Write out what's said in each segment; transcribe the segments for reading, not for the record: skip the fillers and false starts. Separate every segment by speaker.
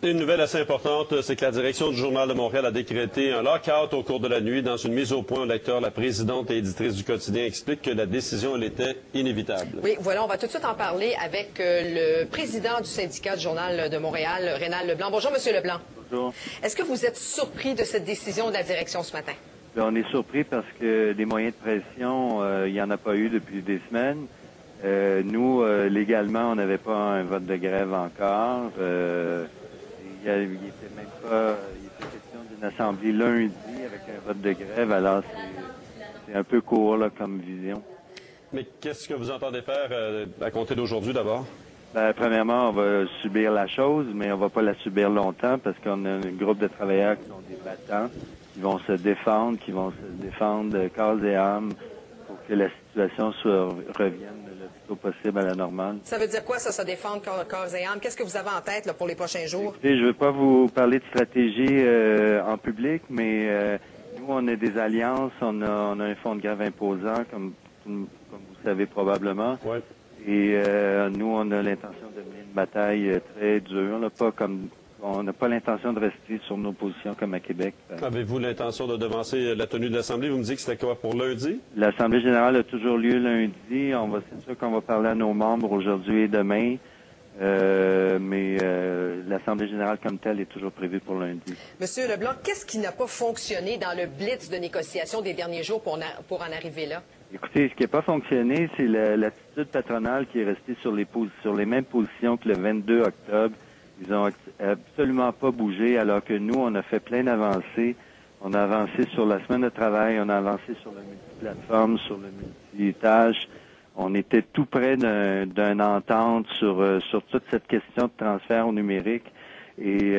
Speaker 1: Une nouvelle assez importante, c'est que la direction du Journal de Montréal a décrété un lock-out au cours de la nuit. Dans une mise au point au lecteur, la présidente et éditrice du quotidien explique que la décision, elle était inévitable.
Speaker 2: Oui, voilà, on va tout de suite en parler avec le président du syndicat du Journal de Montréal, Rénal Leblanc. Bonjour, Monsieur Leblanc.
Speaker 3: Bonjour.
Speaker 2: Est-ce que vous êtes surpris de cette décision de la direction ce matin?
Speaker 3: Bien, on est surpris parce que des moyens de pression, il n'y en a pas eu depuis des semaines. Nous, légalement, on n'avait pas un vote de grève encore. Il était même pas, il était question d'une assemblée lundi avec un vote de grève, alors c'est un peu court là, comme vision.
Speaker 1: Mais qu'est-ce que vous entendez faire à compter d'aujourd'hui d'abord?
Speaker 3: Ben, premièrement, on va subir la chose, mais on va pas la subir longtemps parce qu'on a un groupe de travailleurs qui sont des battants, qui vont se défendre corps et âme pour que la situation revienne le plus tôt possible à la normale.
Speaker 2: Ça veut dire quoi, ça, se défendre corps et âme? Qu'est-ce que vous avez en tête là, pour les prochains jours?
Speaker 3: Écoutez, je ne veux pas vous parler de stratégie en public, mais nous, on a des alliances, on a un fonds de grève imposant, comme vous savez probablement.
Speaker 1: Ouais.
Speaker 3: Et nous, on a l'intention de mener une bataille très dure, là, on n'a pas l'intention de rester sur nos positions comme à Québec.
Speaker 1: Avez-vous l'intention de devancer la tenue de l'Assemblée? Vous me dites que c'était quoi pour lundi?
Speaker 3: L'Assemblée générale a toujours lieu lundi. C'est sûr qu'on va parler à nos membres aujourd'hui et demain. Mais l'Assemblée générale comme telle est toujours prévue pour lundi.
Speaker 2: Monsieur Leblanc, qu'est-ce qui n'a pas fonctionné dans le blitz de négociation des derniers jours pour en arriver là?
Speaker 3: Écoutez, ce qui n'a pas fonctionné, c'est l'attitude patronale qui est restée sur les mêmes positions que le 22 octobre. Ils ont absolument pas bougé, alors que nous, on a fait plein d'avancées. On a avancé sur la semaine de travail, on a avancé sur le multiplateforme, sur le multitâche. On était tout près d'une entente sur toute cette question de transfert au numérique. Et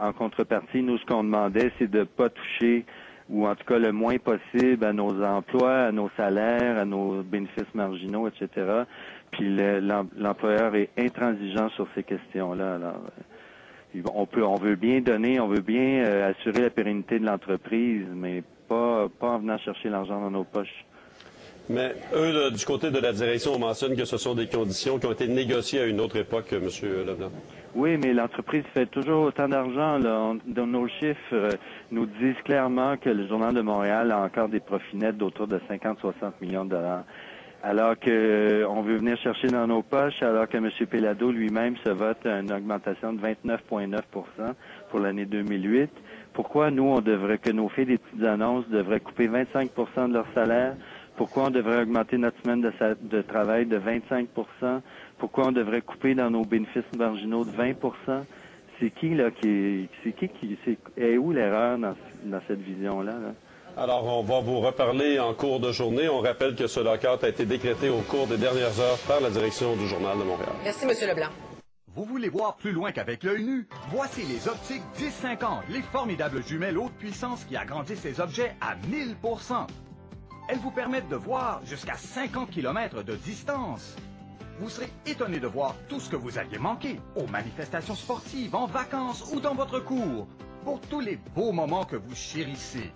Speaker 3: en contrepartie, nous, ce qu'on demandait, c'est de pas toucher, ou en tout cas le moins possible, à nos emplois, à nos salaires, à nos bénéfices marginaux, etc. Puis l'employeur est intransigeant sur ces questions-là. Alors, on veut bien donner, on veut bien assurer la pérennité de l'entreprise, mais pas en venant chercher l'argent dans nos poches.
Speaker 1: Mais eux, du côté de la direction, on mentionne que ce sont des conditions qui ont été négociées à une autre époque, M. Leblanc.
Speaker 3: Oui, mais l'entreprise fait toujours autant d'argent. Dans nos chiffres nous disent clairement que le Journal de Montréal a encore des profits nets d'autour de 50-60 millions de dollars. Alors que on veut venir chercher dans nos poches, alors que M. Pellado lui-même se vote une augmentation de 29,9 pour l'année 2008. Pourquoi nous, que nos filles des petites annonces devraient couper 25 de leur salaire? Pourquoi on devrait augmenter notre semaine de travail de 25 Pourquoi on devrait couper dans nos bénéfices marginaux de 20 C'est qui, là, est où l'erreur dans cette vision-là, là?
Speaker 1: Alors, on va vous reparler en cours de journée. On rappelle que ce lock-out a été décrété au cours des dernières heures par la direction du Journal de Montréal.
Speaker 2: Merci, M. Leblanc.
Speaker 4: Vous voulez voir plus loin qu'avec l'œil nu? Voici les optiques 10-50, les formidables jumelles haute puissance qui agrandissent les objets à 1000 %. Elles vous permettent de voir jusqu'à 50 km de distance. Vous serez étonné de voir tout ce que vous aviez manqué aux manifestations sportives, en vacances ou dans votre cours, pour tous les beaux moments que vous chérissez.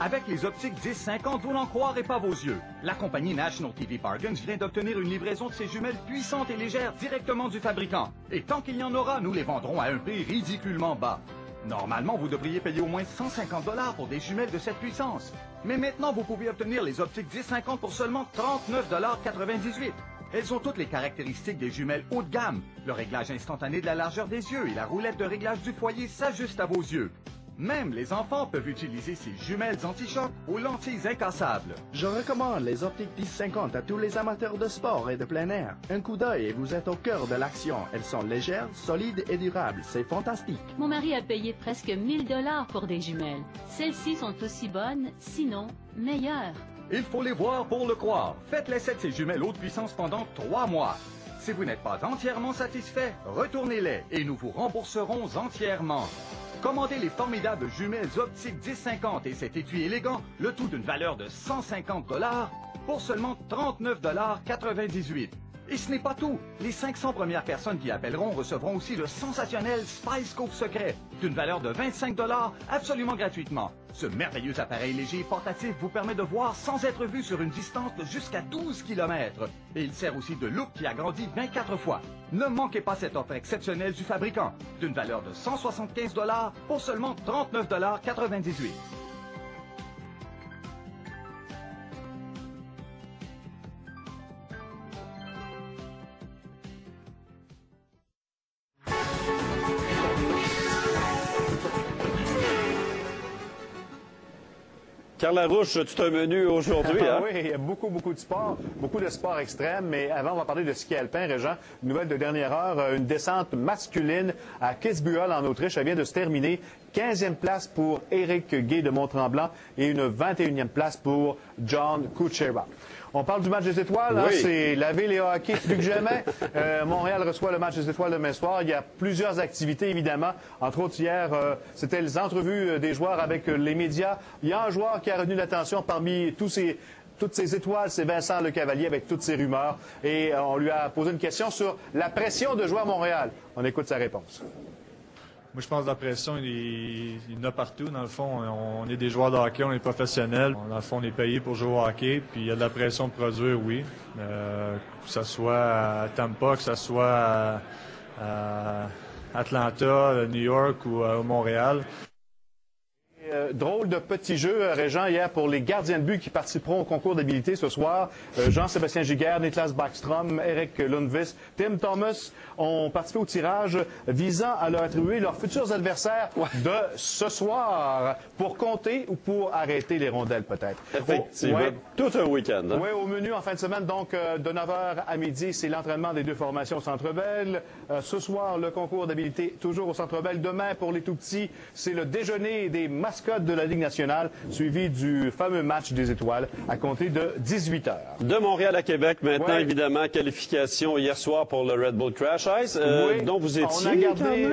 Speaker 4: Avec les optiques 10-50, vous n'en croirez pas vos yeux. La compagnie National TV Bargains vient d'obtenir une livraison de ces jumelles puissantes et légères directement du fabricant. Et tant qu'il y en aura, nous les vendrons à un prix ridiculement bas. Normalement, vous devriez payer au moins 150 $ pour des jumelles de cette puissance. Mais maintenant, vous pouvez obtenir les optiques 10-50 pour seulement 39,98 $. Elles ont toutes les caractéristiques des jumelles haut de gamme. Le réglage instantané de la largeur des yeux et la roulette de réglage du foyer s'ajustent à vos yeux. Même les enfants peuvent utiliser ces jumelles anti-choc aux lentilles incassables.
Speaker 5: Je recommande les optiques 10-50 à tous les amateurs de sport et de plein air. Un coup d'œil et vous êtes au cœur de l'action. Elles sont légères, solides et durables. C'est fantastique.
Speaker 6: Mon mari a payé presque 1000 $ pour des jumelles. Celles-ci sont aussi bonnes, sinon meilleures.
Speaker 4: Il faut les voir pour le croire. Faites l'essai de ces jumelles haute puissance pendant 3 mois. Si vous n'êtes pas entièrement satisfait, retournez-les et nous vous rembourserons entièrement. Commandez les formidables jumelles optiques 10-50 et cet étui élégant, le tout d'une valeur de 150 $ pour seulement 39,98 $. Et ce n'est pas tout. Les 500 premières personnes qui appelleront recevront aussi le sensationnel Spice Scope secret, d'une valeur de 25 $, absolument gratuitement. Ce merveilleux appareil léger et portatif vous permet de voir sans être vu sur une distance de jusqu'à 12 km. Et il sert aussi de loupe qui a grandi 24 fois. Ne manquez pas cette offre exceptionnelle du fabricant, d'une valeur de 175 $ pour seulement 39,98 $.
Speaker 1: Carl Larouche, tout un menu aujourd'hui. Hein?
Speaker 7: Oui, il y a beaucoup de sports extrêmes. Mais avant, on va parler de ski alpin, Régent. Une nouvelle de dernière heure, une descente masculine à Kitzbühel en Autriche. Elle vient de se terminer. 15e place pour Éric Guay de Mont-Tremblant et une 21e place pour John Kuchera. On parle du match des étoiles, oui. Hein, c'est la ville et hockey plus que jamais. Montréal reçoit le match des étoiles demain soir. Il y a plusieurs activités, évidemment. Entre autres, hier, c'était les entrevues des joueurs avec les médias. Il y a un joueur qui a retenu l'attention parmi toutes ces étoiles, c'est Vincent Lecavalier avec toutes ces rumeurs. Et on lui a posé une question sur la pression de jouer à Montréal. On écoute sa réponse.
Speaker 8: Moi, je pense que la pression, il y en a partout. Dans le fond, on est des joueurs de hockey, on est professionnels. Dans le fond, on est payé pour jouer au hockey. Puis il y a de la pression de produire, oui. Que ce soit à Tampa, que ce soit à Atlanta, New York ou à Montréal.
Speaker 7: Drôle de petit jeu, Régent, hier pour les gardiens de but qui participeront au concours d'habilité ce soir. Jean-Sébastien Giguère, Niklas Backstrom, Eric Lundqvist, Tim Thomas ont participé au tirage visant à leur attribuer leurs futurs adversaires de ce soir pour compter ou pour arrêter les rondelles peut-être.
Speaker 1: Effectivement, tout un week-end. Hein?
Speaker 7: Oui, au menu en fin de semaine, donc de 9h à midi, c'est l'entraînement des deux formations au Centre Bell. Ce soir, le concours d'habilité toujours au Centre Bell. Demain, pour les tout-petits, c'est le déjeuner des mascottes de la Ligue nationale, suivi du fameux match des étoiles à compter de 18h.
Speaker 1: De Montréal à Québec, maintenant,
Speaker 7: ouais.
Speaker 1: Évidemment, qualification hier soir pour le Red Bull Crash Ice,
Speaker 7: oui.
Speaker 1: dont vous étiez.
Speaker 7: On a gardé.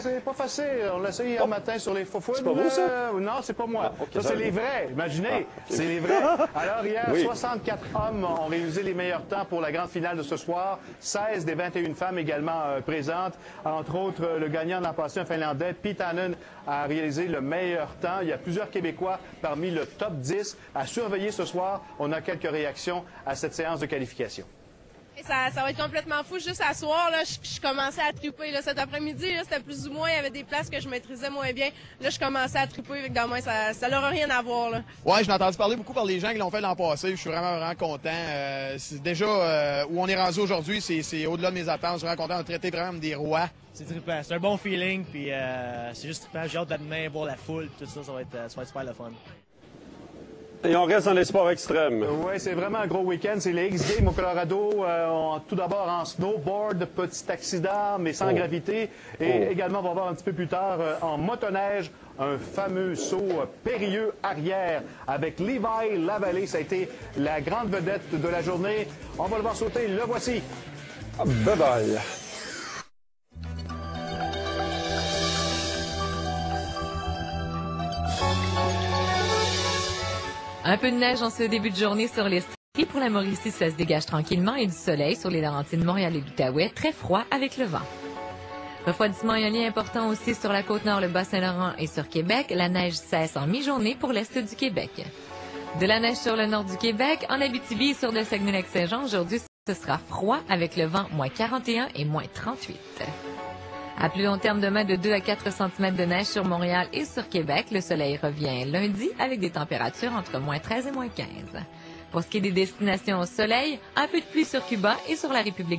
Speaker 7: C'est pas facile. On l'a essayé hier matin sur les faux-fouines.
Speaker 1: C'est pas vous, ça?
Speaker 7: Non, c'est pas moi.
Speaker 1: Ah, okay,
Speaker 7: ça, c'est les vrais. Imaginez, c'est les vrais. Alors, hier, oui. 64 hommes ont réalisé les meilleurs temps pour la grande finale de ce soir. 16 des 21 femmes également présentes. Entre autres, le gagnant l'an passé, un Finlandais, Pitanen, a réalisé le meilleur temps. Il y a plusieurs Québécois parmi le top 10 à surveiller ce soir. On a quelques réactions à cette séance de qualification.
Speaker 9: Ça va être complètement fou. Juste à soir, là, je commençais à triper. Là, cet après-midi, c'était plus ou moins, il y avait des places que je maîtrisais moins bien. Là, je commençais à triper. Évidemment, ça n'aura rien à voir. Là.
Speaker 10: Ouais, je l'ai entendu parler beaucoup par les gens qui l'ont fait l'an passé. Je suis vraiment content. C'est déjà où on est rendu aujourd'hui, c'est au-delà de mes attentes. Je suis vraiment content de traiter vraiment comme des rois.
Speaker 11: C'est trippant. C'est un bon feeling, puis c'est juste trippant. J'ai hâte de demain voir la foule, tout ça, ça va être super le fun.
Speaker 1: Et on reste dans les sports extrêmes.
Speaker 7: Oui, c'est vraiment un gros week-end. C'est les X-Games au Colorado. Tout d'abord en snowboard, petit accident, mais sans gravité. Et également, on va voir un petit peu plus tard en motoneige, un fameux saut périlleux arrière avec Levi Lavallée. Ça a été la grande vedette de la journée. On va le voir sauter. Le voici.
Speaker 1: Bye-bye.
Speaker 12: Un peu de neige en ce début de journée sur les stries. Pour la Mauricie, ça se dégage tranquillement et du soleil sur les Laurentides, Montréal et l'Outaouais. Très froid avec le vent. Refroidissement ionnien important aussi sur la Côte-Nord, le Bas-Saint-Laurent et sur Québec. La neige cesse en mi-journée pour l'Est du Québec. De la neige sur le nord du Québec. En Abitibi et sur le Saguenay-Lac-Saint-Jean, aujourd'hui, ce sera froid avec le vent moins 41 et moins 38. À plus long terme, demain, de 2 à 4 cm de neige sur Montréal et sur Québec. Le soleil revient lundi avec des températures entre moins 13 et moins 15. Pour ce qui est des destinations au soleil, un peu de pluie sur Cuba et sur la République